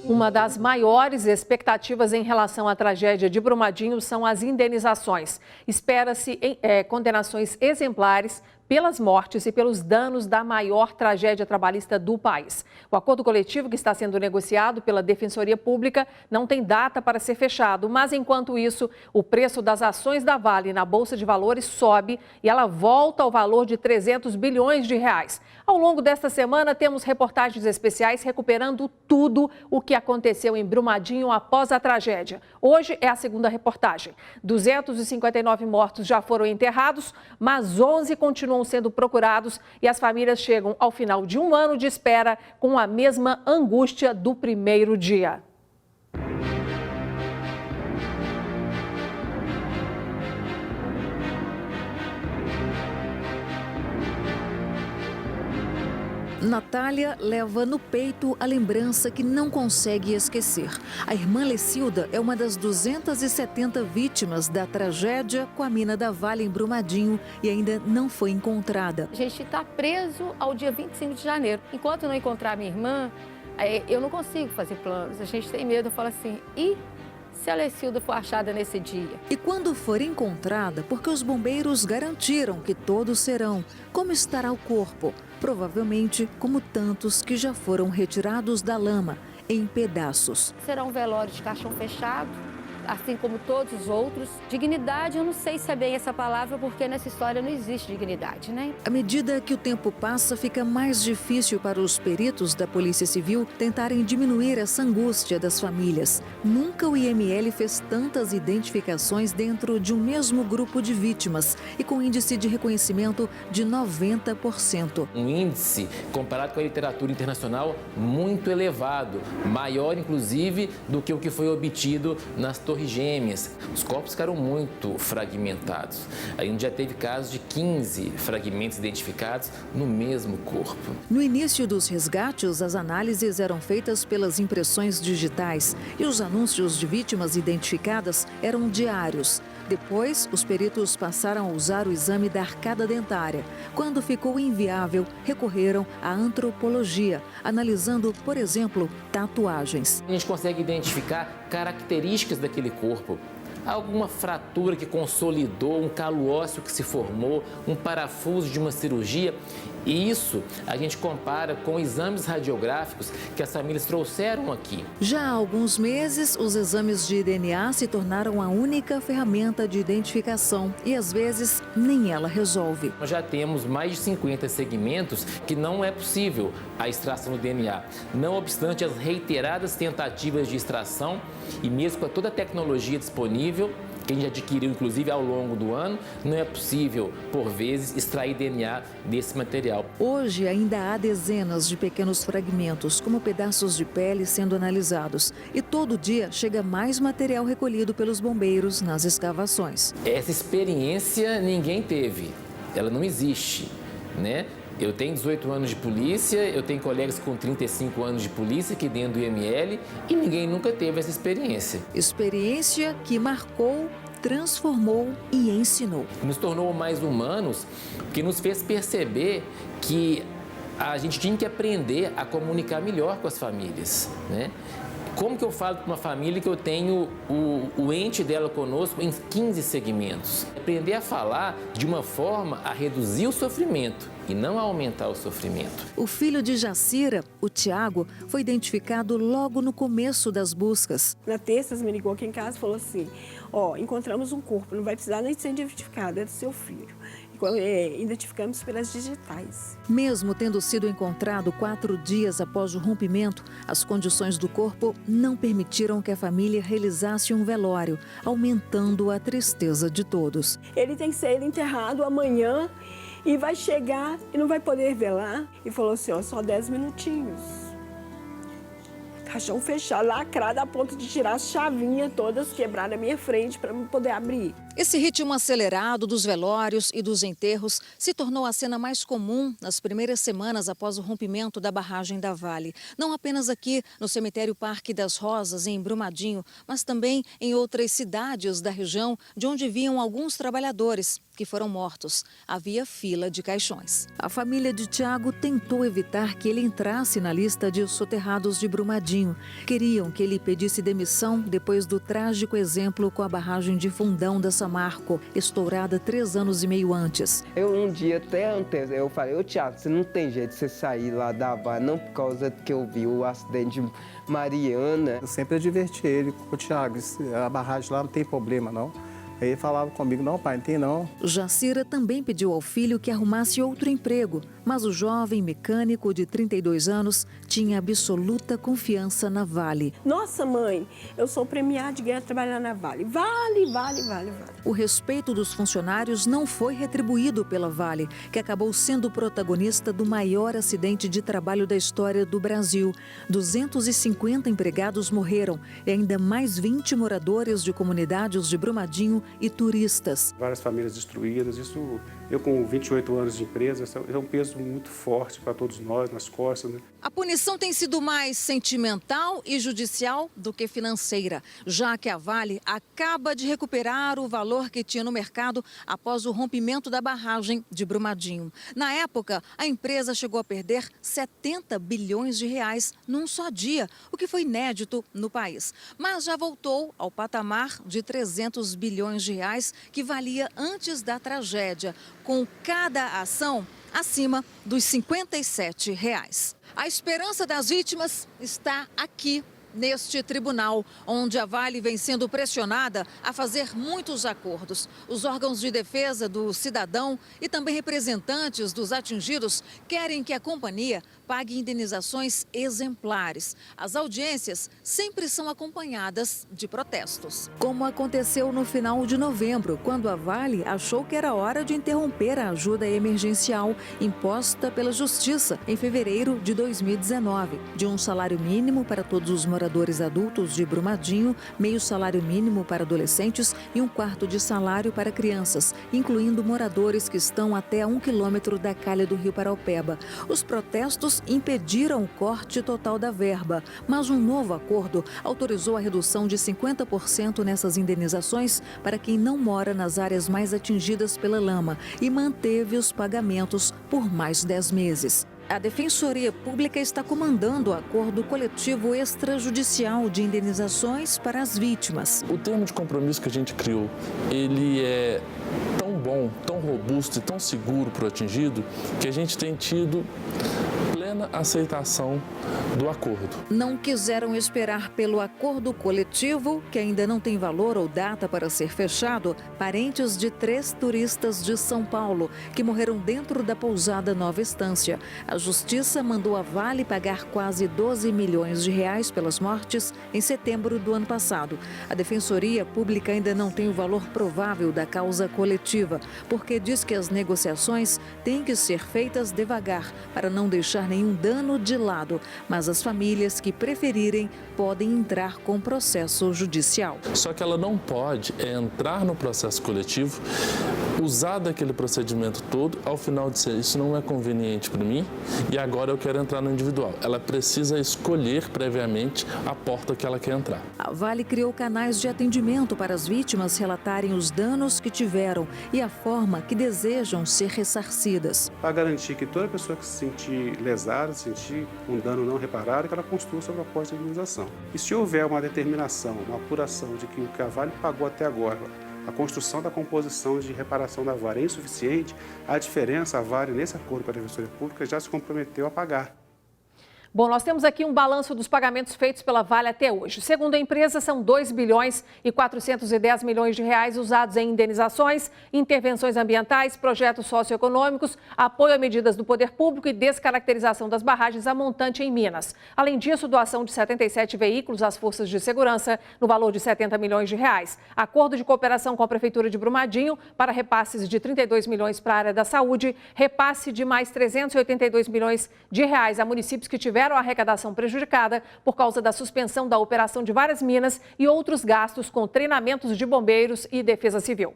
Uma das maiores expectativas em relação à tragédia de Brumadinho são as indenizações. Espera-se condenações exemplares pelas mortes e pelos danos da maior tragédia trabalhista do país. O acordo coletivo que está sendo negociado pela Defensoria Pública não tem data para ser fechado, mas enquanto isso, o preço das ações da Vale na Bolsa de Valores sobe e ela volta ao valor de 300 bilhões de reais. Ao longo desta semana, temos reportagens especiais recuperando tudo o que aconteceu em Brumadinho após a tragédia. Hoje é a segunda reportagem. 259 mortos já foram enterrados, mas 11 continuam sendo procurados e as famílias chegam ao final de um ano de espera com a mesma angústia do primeiro dia. Natália leva no peito a lembrança que não consegue esquecer. A irmã Lecilda é uma das 270 vítimas da tragédia com a mina da Vale em Brumadinho e ainda não foi encontrada. A gente está preso ao dia 25 de janeiro. Enquanto eu não encontrar minha irmã, eu não consigo fazer planos. A gente tem medo, eu falo assim, e se a Lecilda for achada nesse dia? E quando for encontrada, porque os bombeiros garantiram que todos serão, como estará o corpo? Provavelmente como tantos que já foram retirados da lama, em pedaços. Será um velório de caixão fechado, assim como todos os outros. Dignidade, eu não sei se é bem essa palavra, porque nessa história não existe dignidade, né? À medida que o tempo passa, fica mais difícil para os peritos da Polícia Civil tentarem diminuir essa angústia das famílias. Nunca o IML fez tantas identificações dentro de um mesmo grupo de vítimas e com índice de reconhecimento de 90%. Um índice, comparado com a literatura internacional, muito elevado, maior inclusive do que o que foi obtido nas Torres Gêmeas. Os corpos ficaram muito fragmentados. A gente já teve casos de 15 fragmentos identificados no mesmo corpo. No início dos resgates, as análises eram feitas pelas impressões digitais e os anúncios de vítimas identificadas eram diários. Depois, os peritos passaram a usar o exame da arcada dentária. Quando ficou inviável, recorreram à antropologia, analisando, por exemplo, tatuagens. A gente consegue identificar características daquele corpo. Alguma fratura que consolidou, um calo ósseo que se formou, um parafuso de uma cirurgia. E isso a gente compara com exames radiográficos que as famílias trouxeram aqui. Já há alguns meses, os exames de DNA se tornaram a única ferramenta de identificação e, às vezes, nem ela resolve. Nós já temos mais de 50 segmentos que não é possível a extração do DNA. Não obstante as reiteradas tentativas de extração e mesmo com toda a tecnologia disponível, que a gente adquiriu inclusive ao longo do ano, não é possível, por vezes, extrair DNA desse material. Hoje ainda há dezenas de pequenos fragmentos, como pedaços de pele sendo analisados. E todo dia chega mais material recolhido pelos bombeiros nas escavações. Essa experiência ninguém teve, ela não existe, né? Eu tenho 18 anos de polícia, eu tenho colegas com 35 anos de polícia aqui dentro do IML e ninguém nunca teve essa experiência. Experiência que marcou, transformou e ensinou. Nos tornou mais humanos, porque nos fez perceber que a gente tinha que aprender a comunicar melhor com as famílias, né? Como que eu falo para uma família que eu tenho o ente dela conosco em 15 segmentos? Aprender a falar de uma forma a reduzir o sofrimento e não a aumentar o sofrimento. O filho de Jacira, o Tiago, foi identificado logo no começo das buscas. Na terça, me ligou aqui em casa e falou assim, encontramos um corpo, não vai precisar nem ser identificado, é do seu filho. Identificamos pelas digitais. Mesmo tendo sido encontrado 4 dias após o rompimento, as condições do corpo não permitiram que a família realizasse um velório, aumentando a tristeza de todos. Ele tem que ser enterrado amanhã e vai chegar e não vai poder velar. E falou assim, só 10 minutinhos. Caixão fechado, lacrado a ponto de tirar as chavinhas todas, quebrar na minha frente para eu poder abrir. Esse ritmo acelerado dos velórios e dos enterros se tornou a cena mais comum nas primeiras semanas após o rompimento da barragem da Vale. Não apenas aqui no cemitério Parque das Rosas, em Brumadinho, mas também em outras cidades da região de onde vinham alguns trabalhadores que foram mortos. Havia fila de caixões. A família de Tiago tentou evitar que ele entrasse na lista de soterrados de Brumadinho. Queriam que ele pedisse demissão depois do trágico exemplo com a barragem de Fundão da Samarco, estourada 3 anos e meio antes. Um dia até antes, eu falei, ô Tiago, você não tem jeito de você sair lá da Vale, não por causa que eu vi o acidente de Mariana. Eu sempre adverti ele, ô Tiago, a barragem lá não tem problema não. Aí ele falava comigo, não pai, não tem não. Jacira também pediu ao filho que arrumasse outro emprego, mas o jovem mecânico de 32 anos tinha absoluta confiança na Vale. Nossa, mãe, eu sou premiada de ganhar trabalhar na Vale. Vale. O respeito dos funcionários não foi retribuído pela Vale, que acabou sendo protagonista do maior acidente de trabalho da história do Brasil. 250 empregados morreram e ainda mais 20 moradores de comunidades de Brumadinho e turistas. Várias famílias destruídas, isso eu com 28 anos de empresa, é um peso muito forte para todos nós nas costas, né? A punição tem sido mais sentimental e judicial do que financeira, já que a Vale acaba de recuperar o valor que tinha no mercado após o rompimento da barragem de Brumadinho. Na época, a empresa chegou a perder 70 bilhões de reais num só dia, o que foi inédito no país. Mas já voltou ao patamar de 300 bilhões de reais que valia antes da tragédia, com cada ação acima dos R$ 57. A esperança das vítimas está aqui, neste tribunal, onde a Vale vem sendo pressionada a fazer muitos acordos. Os órgãos de defesa do cidadão e também representantes dos atingidos querem que a companhia pague indenizações exemplares. As audiências sempre são acompanhadas de protestos. Como aconteceu no final de novembro, quando a Vale achou que era hora de interromper a ajuda emergencial imposta pela Justiça em fevereiro de 2019, de um salário mínimo para todos os moradores adultos de Brumadinho, meio salário mínimo para adolescentes e 1/4 de salário para crianças, incluindo moradores que estão até a 1 quilômetro da calha do Rio Paraupeba. Os protestos impediram o corte total da verba, mas um novo acordo autorizou a redução de 50% nessas indenizações para quem não mora nas áreas mais atingidas pela lama e manteve os pagamentos por mais 10 meses. A Defensoria Pública está comandando o acordo coletivo extrajudicial de indenizações para as vítimas. O termo de compromisso que a gente criou, ele é tão bom, tão robusto e tão seguro para o atingido que a gente tem tido plena aceitação do acordo. Não quiseram esperar pelo acordo coletivo, que ainda não tem valor ou data para ser fechado, parentes de 3 turistas de São Paulo que morreram dentro da pousada Nova Estância. A Justiça mandou a Vale pagar quase 12 milhões de reais pelas mortes em setembro do ano passado. A Defensoria Pública ainda não tem o valor provável da causa coletiva, porque diz que as negociações têm que ser feitas devagar para não deixar nenhum dano de lado, mas as famílias que preferirem podem entrar com processo judicial. Só que ela não pode entrar no processo coletivo, usar daquele procedimento todo, ao final de ser isso não é conveniente para mim e agora eu quero entrar no individual. Ela precisa escolher previamente a porta que ela quer entrar. A Vale criou canais de atendimento para as vítimas relatarem os danos que tiveram e a forma que desejam ser ressarcidas. Para garantir que toda pessoa que se sentir lesada, sentir um dano não reparado, que ela construa sua proposta de indenização. E se houver uma determinação, uma apuração de que o que a Vale pagou até agora, a construção da composição de reparação da Vale é insuficiente, a diferença, a Vale, nesse acordo com a Defensoria Pública, já se comprometeu a pagar. Bom, nós temos aqui um balanço dos pagamentos feitos pela Vale até hoje. Segundo a empresa, são 2 bilhões e 410 milhões de reais usados em indenizações, intervenções ambientais, projetos socioeconômicos, apoio a medidas do poder público e descaracterização das barragens a montante em Minas. Além disso, doação de 77 veículos às forças de segurança no valor de 70 milhões de reais. Acordo de cooperação com a Prefeitura de Brumadinho para repasses de 32 milhões para a área da saúde, repasse de mais 382 milhões de reais a municípios que tiveram a arrecadação prejudicada por causa da suspensão da operação de várias minas e outros gastos com treinamentos de bombeiros e defesa civil.